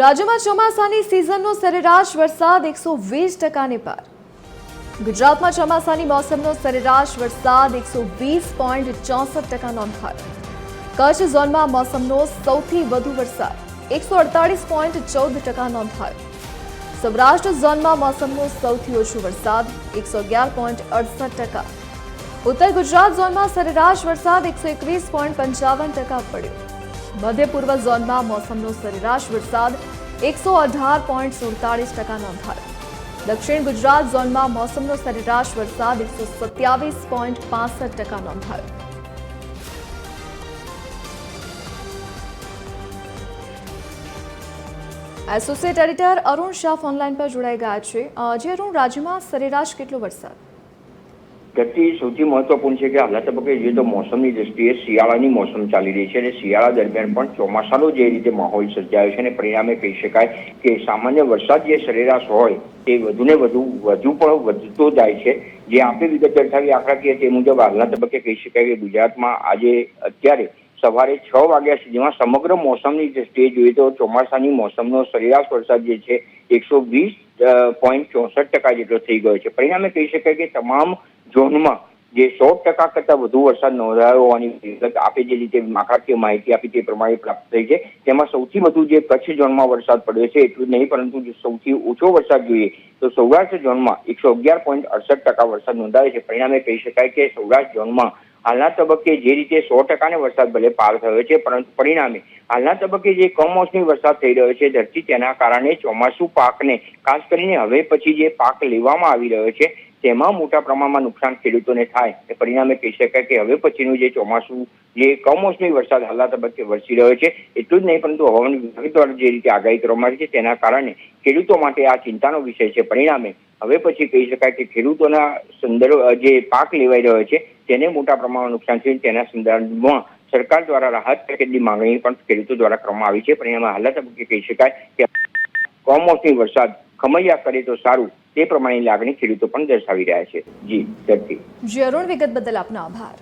રાજ્યમાં ચોમાસાની સિઝનનો સરેરાશ વરસાદ 120%ને પાર. ગુજરાતમાં ચોમાસાની મોસમનો સરેરાશ વરસાદ 120.64% નોંધાયો. કચ્છ ઝોનમાં મોસમનો સૌથી વધુ વરસાદ 148.14% નોંધાયો. સૌરાષ્ટ્ર ઝોનમાં મોસમનો સૌથી ઓછો વરસાદ 111.68%. ઉત્તર ગુજરાત ઝોનમાં સરેરાશ વરસાદ 121.55% પડ્યો. મધ્ય પૂર્વ ઝોનમાં મોસમનો સરેરાશ વરસાદ 118.47% નોંધાયો. દક્ષિણ ગુજરાત ઝોનમાં મોસમનો સરેરાશ વરસાદ 127.65% નોંધાયો. Associate editor Arun Shah online પર જોડાઈ ગયા છે. જે અરુણ, રાજ્યમાં સરેરાશ કેટલો વરસાદ? ગતિ સૌથી મહત્વપૂર્ણ છે કે હાલના તબક્કે જોઈએ તો મોસમની દ્રષ્ટિએ શિયાળાની મોસમ ચાલી રહી છે અને શિયાળા દરમિયાન પણ ચોમાસાનો જે રીતે માહોલ સર્જાયો છે અને પરિણામે કહી શકાય કે સામાન્ય વરસાદ જે સરેરાશ હોય તે વધુને વધુ પણ વધતો જાય છે. જે આપણે વિગત દર્શાવી આંકડાકીય તે મુજબ હાલના તબક્કે કહી શકાય કે ગુજરાતમાં આજે અત્યારે સવારે 6 વાગ્યા સુધીમાં સમગ્ર મોસમની દ્રષ્ટિએ જોઈએ તો ચોમાસાની મોસમનો સરેરાશ વરસાદ જે છે 120.64% જેટલો થઈ ગયો છે. પરિણામે કહી શકાય કે તમામ ઝોનમાં જે 100% કરતા વધુ વરસાદ નોંધાયો હોવાની વિગત આપે જે રીતે આંકડાકીય માહિતી આપી તે પ્રમાણે પ્રાપ્ત થઈ છે. તેમાં સૌથી વધુ જે કચ્છ ઝોનમાં વરસાદ પડ્યો છે એટલું જ નહીં, પરંતુ જો સૌથી ઓછો વરસાદ જોઈએ તો સૌરાષ્ટ્ર ઝોનમાં 111.68% વરસાદ નોંધાયો છે. પરિણામે કહી શકાય કે સૌરાષ્ટ્ર ઝોનમાં હાલના તબક્કે જે રીતે 100%ને વરસાદ ભલે પાર થયો છે, પરંતુ પરિણામે હાલના તબક્કે જે કમોસમી વરસાદ થઈ રહ્યો છે ધરતી તેના કારણે ચોમાસુ પાકને ખાસ કરીને હવે પછી જે પાક લેવામાં આવી રહ્યો છે તેમાં મોટા પ્રમાણમાં નુકસાન ખેડૂતોને થાય. પરિણામે કહી શકાય કે હવે પછીનું જે ચોમાસું જે કમોસમી વરસાદ હાલના તબક્કે વરસી રહ્યો છે એટલું જ નહીં, પરંતુ હવામાન વિભાગ દ્વારા જે રીતે આગાહી કરવામાં આવી છે તેના કારણે ખેડૂતો માટે આ ચિંતાનો વિષય છે. પરિણામે હવે પછી કહી શકાય કે ખેડૂતોના સંદર્ભ જે પાક લેવાઈ રહ્યો છે તેને મોટા પ્રમાણમાં નુકસાન થયું. તેના સંદર્ભમાં સરકાર દ્વારા રાહત પેકેજની માંગણી પણ ખેડૂતો દ્વારા કરવામાં આવી છે. પરિણામે હાલના તબક્કે કહી શકાય કે કમોસમી વરસાદ ખમૈયા કરે તો સારું તે પ્રમાણેની લાગણી ખેડૂતો પણ દર્શાવી રહ્યા છે. જી ધરતી. જી અરુણ, વિગત બદલ આપનો આભાર.